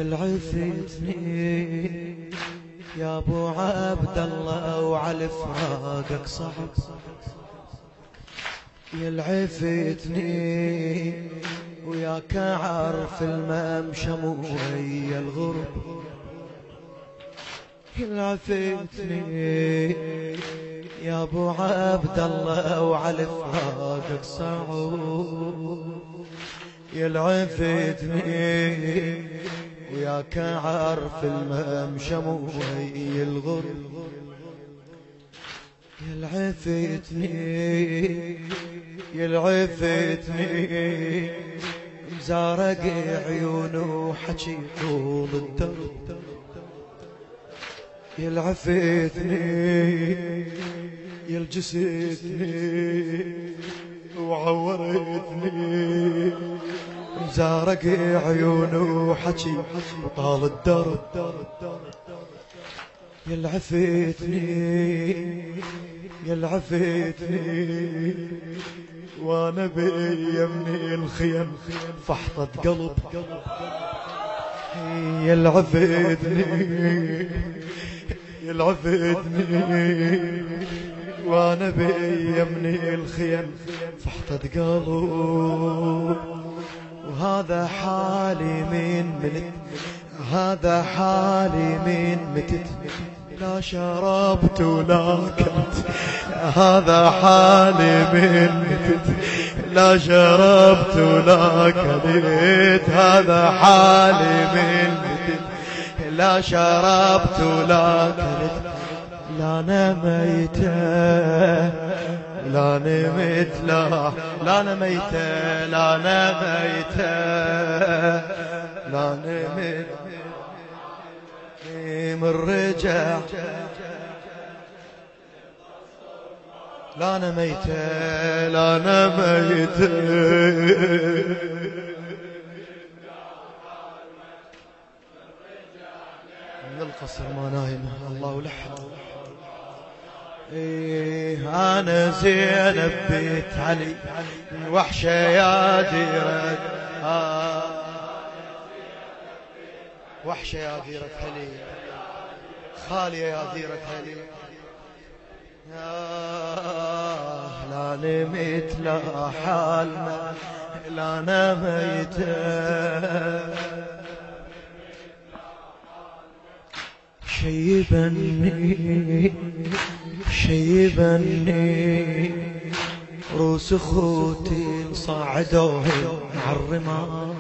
العفتني يا ابو عبد الله وعلى فراقك صعب، يلعفتني وياك عرف الممشم ويا الغرب، يلعفتني يا ابو عبد الله وعلى فراقك صعب، يلعفتني وياك عرف الممشم ويا الغرب، يلعفتني مزارق عيونه وحكي طول الدرب، يلعفتني يلجستني وعورتني، مزارق عيونه وحكي طال الدرب، يلعفتني وانا بيمني الخيم فحطت قلب، يلعفتني وانا بيمني الخيم فحطت قلب، وهذا حالي من ملت، هذا حالي من متت، لا شربت ولا كلت، هذا حالي من متت، لا شربت ولا كلت، هذا حالي من متت، لا شربت ولا كلت، لا نميت لا نمت لا نميت لا نميت لا نمت من رجع، لا نميت لا نميت من القصر ما نايم الله لحد. أنا زينب بيت علي وحشة يا ديرة، وحشة يا ديرة هلي، خالية يا ديرة هلي، لا نمت لا حالنا لا نميت، شيبني روس اخوتي صعدوه على الرمال،